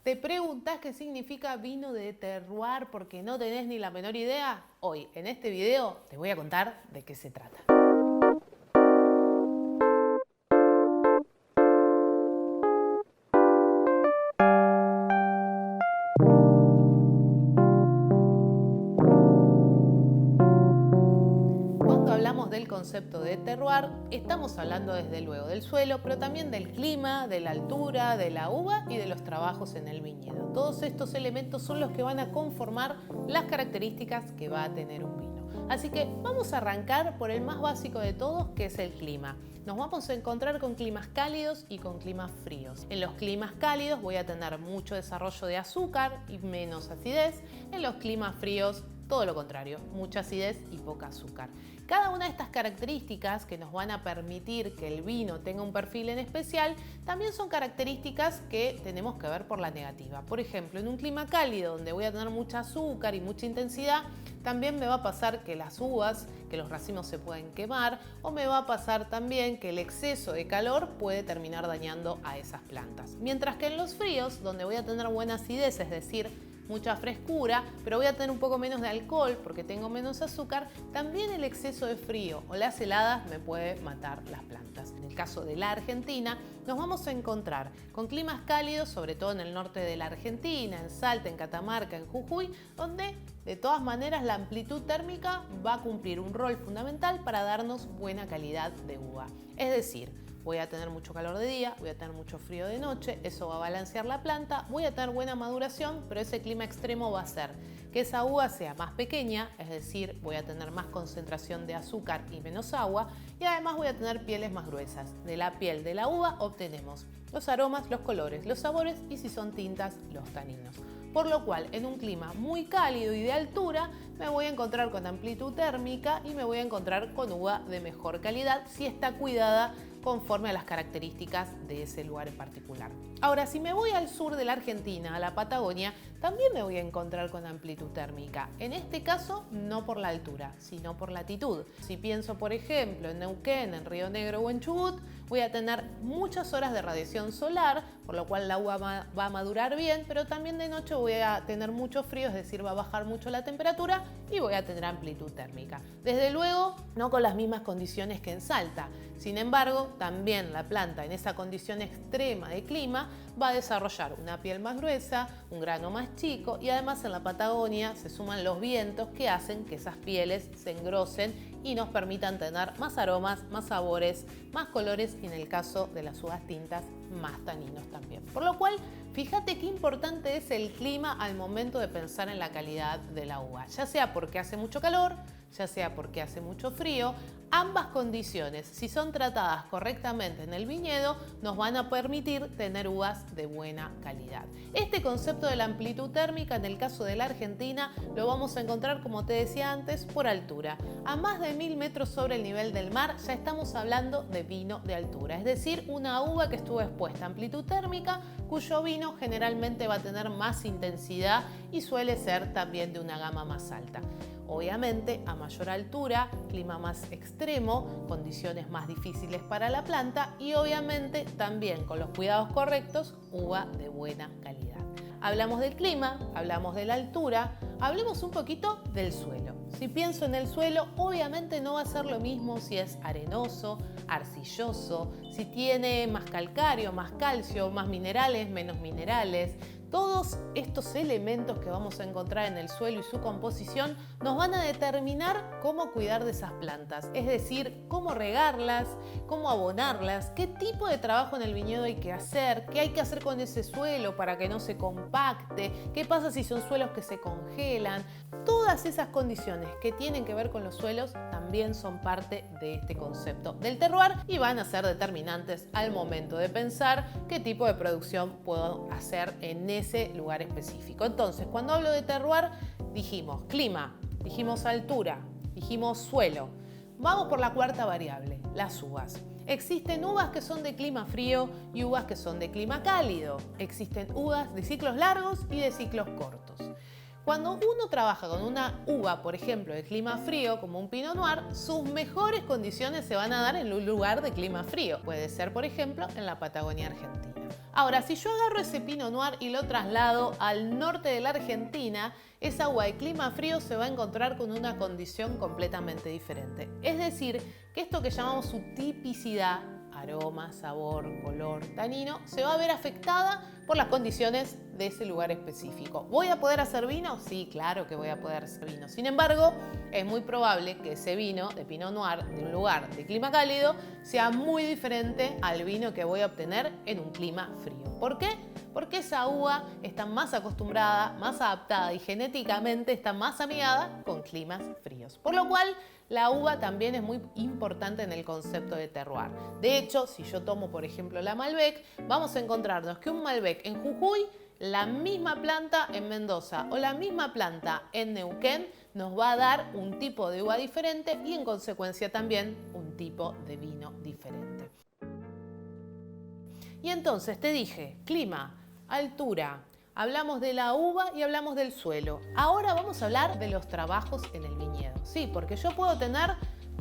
¿Te preguntás qué significa vino de terroir porque no tenés ni la menor idea? Hoy, en este video, te voy a contar de qué se trata. Cuando hablamos del concepto de terroir, estamos hablando desde luego del suelo, pero también del clima, de la altura, de la uva y de los trabajos en el viñedo. Todos estos elementos son los que van a conformar las características que va a tener un vino. Así que vamos a arrancar por el más básico de todos, que es el clima. Nos vamos a encontrar con climas cálidos y con climas fríos. En los climas cálidos voy a tener mucho desarrollo de azúcar y menos acidez. En los climas fríos, todo lo contrario, mucha acidez y poca azúcar. Cada una de estas características que nos van a permitir que el vino tenga un perfil en especial, también son características que tenemos que ver por la negativa. Por ejemplo, en un clima cálido donde voy a tener mucha azúcar y mucha intensidad, también me va a pasar que las uvas, que los racimos se pueden quemar, o me va a pasar también que el exceso de calor puede terminar dañando a esas plantas. Mientras que en los fríos, donde voy a tener buena acidez, es decir, mucha frescura, pero voy a tener un poco menos de alcohol porque tengo menos azúcar, también el exceso de frío o las heladas me puede matar las plantas. En el caso de la Argentina, nos vamos a encontrar con climas cálidos, sobre todo en el norte de la Argentina, en Salta, en Catamarca, en Jujuy, donde de todas maneras la amplitud térmica va a cumplir un rol fundamental para darnos buena calidad de uva. Es decir, voy a tener mucho calor de día, voy a tener mucho frío de noche, eso va a balancear la planta, voy a tener buena maduración, pero ese clima extremo va a hacer que esa uva sea más pequeña, es decir, voy a tener más concentración de azúcar y menos agua, y además voy a tener pieles más gruesas. De la piel de la uva obtenemos los aromas, los colores, los sabores y si son tintas, los taninos. Por lo cual, en un clima muy cálido y de altura, me voy a encontrar con amplitud térmica y me voy a encontrar con uva de mejor calidad si está cuidada conforme a las características de ese lugar en particular. Ahora, si me voy al sur de la Argentina, a la Patagonia, también me voy a encontrar con amplitud térmica. En este caso, no por la altura, sino por latitud. Si pienso, por ejemplo, en Neuquén, en Río Negro o en Chubut, voy a tener muchas horas de radiación solar, por lo cual la uva va a madurar bien, pero también de noche voy a tener mucho frío, es decir, va a bajar mucho la temperatura y voy a tener amplitud térmica. Desde luego, no con las mismas condiciones que en Salta. Sin embargo, también la planta en esa condición extrema de clima va a desarrollar una piel más gruesa, un grano más chico y además en la Patagonia se suman los vientos que hacen que esas pieles se engrosen y nos permitan tener más aromas, más sabores, más colores y en el caso de las uvas tintas, más taninos también. Por lo cual, fíjate qué importante es el clima al momento de pensar en la calidad de la uva, ya sea porque hace mucho calor, ya sea porque hace mucho frío. Ambas condiciones, si son tratadas correctamente en el viñedo, nos van a permitir tener uvas de buena calidad. Este concepto de la amplitud térmica en el caso de la Argentina lo vamos a encontrar, como te decía antes, por altura. A más de 1000 metros sobre el nivel del mar ya estamos hablando de vino de altura, es decir, una uva que estuvo expuesta a amplitud térmica, cuyo vino generalmente va a tener más intensidad y suele ser también de una gama más alta. Obviamente, a mayor altura, clima más extremo, condiciones más difíciles para la planta y obviamente también con los cuidados correctos, uva de buena calidad. Hablamos del clima, hablamos de la altura, hablemos un poquito del suelo. Si pienso en el suelo, obviamente no va a ser lo mismo si es arenoso, arcilloso, si tiene más calcario, más calcio, más minerales, menos minerales. Todos estos elementos que vamos a encontrar en el suelo y su composición nos van a determinar cómo cuidar de esas plantas, es decir, cómo regarlas, cómo abonarlas, qué tipo de trabajo en el viñedo hay que hacer, qué hay que hacer con ese suelo para que no se compacte, qué pasa si son suelos que se congelan. Todas esas condiciones que tienen que ver con los suelos también son parte de este concepto del terroir y van a ser determinantes al momento de pensar qué tipo de producción puedo hacer en ese lugar específico. Entonces, cuando hablo de terroir, dijimos clima, dijimos altura, dijimos suelo. Vamos por la cuarta variable, las uvas. Existen uvas que son de clima frío y uvas que son de clima cálido. Existen uvas de ciclos largos y de ciclos cortos. Cuando uno trabaja con una uva, por ejemplo, de clima frío, como un Pinot Noir, sus mejores condiciones se van a dar en un lugar de clima frío. Puede ser, por ejemplo, en la Patagonia Argentina. Ahora, si yo agarro ese Pinot Noir y lo traslado al norte de la Argentina, esa uva de clima frío se va a encontrar con una condición completamente diferente. Es decir, que esto que llamamos su tipicidad, aroma, sabor, color, tanino, se va a ver afectada por las condiciones de ese lugar específico. ¿Voy a poder hacer vino? Sí, claro que voy a poder hacer vino. Sin embargo, es muy probable que ese vino de Pinot Noir de un lugar de clima cálido sea muy diferente al vino que voy a obtener en un clima frío. ¿Por qué? Porque esa uva está más acostumbrada, más adaptada y genéticamente está más amigada con climas fríos. Por lo cual, la uva también es muy importante en el concepto de terroir. De hecho, si yo tomo, por ejemplo, la Malbec, vamos a encontrarnos que un Malbec en Jujuy, la misma planta en Mendoza o la misma planta en Neuquén nos va a dar un tipo de uva diferente y en consecuencia también un tipo de vino diferente. Y entonces te dije, clima, altura, hablamos de la uva y hablamos del suelo. Ahora vamos a hablar de los trabajos en el viñedo. Sí, porque yo puedo tener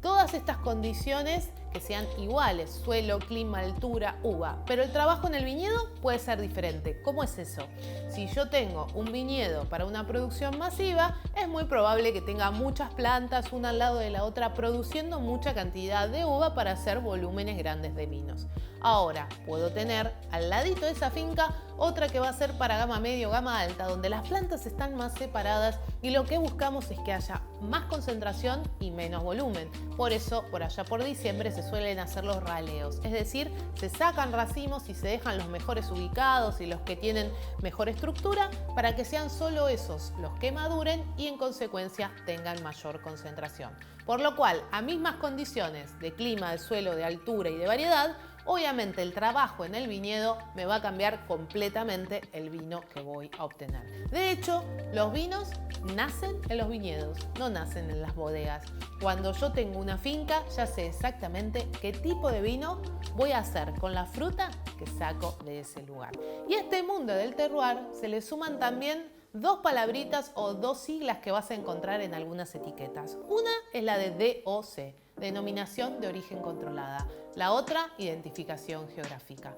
todas estas condiciones que sean iguales, suelo, clima, altura, uva, pero el trabajo en el viñedo puede ser diferente. ¿Cómo es eso? Si yo tengo un viñedo para una producción masiva, es muy probable que tenga muchas plantas una al lado de la otra produciendo mucha cantidad de uva para hacer volúmenes grandes de vinos. Ahora, puedo tener al ladito de esa finca otra que va a ser para gama medio, gama alta, donde las plantas están más separadas y lo que buscamos es que haya más concentración y menos volumen. Por eso, por allá por diciembre se suelen hacer los raleos, es decir, se sacan racimos y se dejan los mejores ubicados y los que tienen mejor estructura para que sean solo esos los que maduren y en consecuencia tengan mayor concentración. Por lo cual, a mismas condiciones de clima, de suelo, de altura y de variedad, obviamente el trabajo en el viñedo me va a cambiar completamente el vino que voy a obtener. De hecho, los vinos nacen en los viñedos, no nacen en las bodegas. Cuando yo tengo una finca, ya sé exactamente qué tipo de vino voy a hacer con la fruta que saco de ese lugar. Y a este mundo del terroir se le suman también dos palabritas o dos siglas que vas a encontrar en algunas etiquetas. Una es la de DOC, denominación de origen controlada. La otra, identificación geográfica.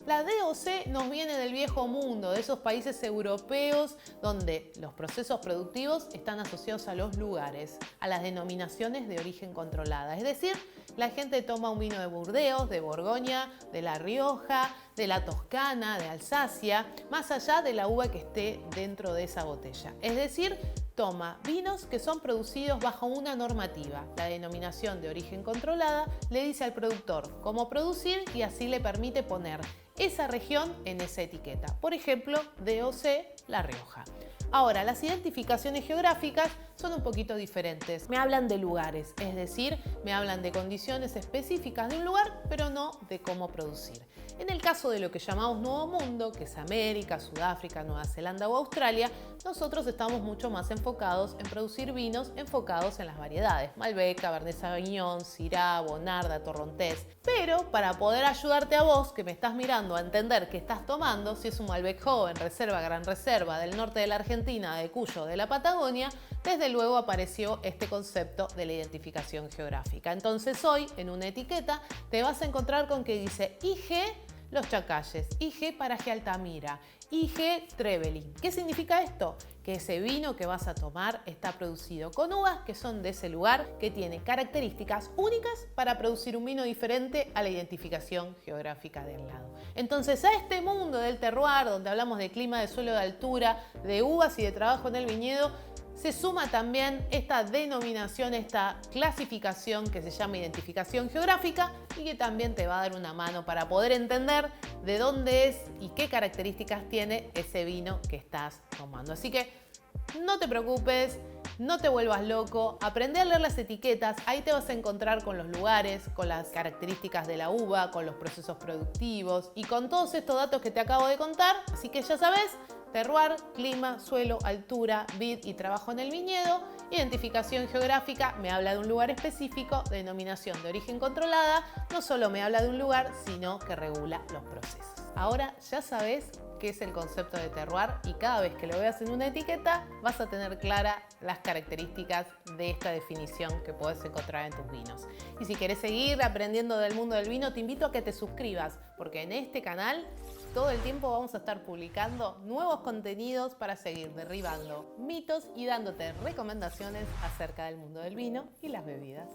La DOC nos viene del viejo mundo, de esos países europeos donde los procesos productivos están asociados a los lugares, a las denominaciones de origen controlada. Es decir, la gente toma un vino de Burdeos, de Borgoña, de La Rioja, de la Toscana, de Alsacia, más allá de la uva que esté dentro de esa botella. Es decir, toma vinos que son producidos bajo una normativa. La denominación de origen controlada le dice al productor cómo producir y así le permite poner esa región en esa etiqueta. Por ejemplo, DOC La Rioja. Ahora, las identificaciones geográficas son un poquito diferentes. Me hablan de lugares, es decir, me hablan de condiciones específicas de un lugar, pero no de cómo producir. En el caso de lo que llamamos Nuevo Mundo, que es América, Sudáfrica, Nueva Zelanda o Australia, nosotros estamos mucho más enfocados en producir vinos enfocados en las variedades. Malbec, Cabernet Sauvignon, Syrah, Bonarda, Torrontés. Pero para poder ayudarte a vos, que me estás mirando, a entender qué estás tomando, si es un Malbec joven, reserva, gran reserva, del norte de la Argentina, de Cuyo, de la Patagonia, desde luego apareció este concepto de la identificación geográfica. Entonces hoy, en una etiqueta, te vas a encontrar con que dice IG Los Chacalles, IG Paraje Altamira, IG Trevelin. ¿Qué significa esto? Que ese vino que vas a tomar está producido con uvas que son de ese lugar, que tiene características únicas para producir un vino diferente a la identificación geográfica del lado. Entonces, a este mundo del terroir, donde hablamos de clima, de suelo, de altura, de uvas y de trabajo en el viñedo, se suma también esta denominación, esta clasificación que se llama identificación geográfica y que también te va a dar una mano para poder entender de dónde es y qué características tiene ese vino que estás tomando. Así que no te preocupes, no te vuelvas loco, aprende a leer las etiquetas, ahí te vas a encontrar con los lugares, con las características de la uva, con los procesos productivos y con todos estos datos que te acabo de contar. Así que ya sabes, Terroir, clima, suelo, altura, vid y trabajo en el viñedo. Identificación geográfica me habla de un lugar específico. Denominación de origen controlada no solo me habla de un lugar, sino que regula los procesos. Ahora ya sabes qué es el concepto de terroir y cada vez que lo veas en una etiqueta vas a tener claras las características de esta definición que puedes encontrar en tus vinos. Y si quieres seguir aprendiendo del mundo del vino, te invito a que te suscribas, porque en este canal todo el tiempo vamos a estar publicando nuevos contenidos para seguir derribando mitos y dándote recomendaciones acerca del mundo del vino y las bebidas.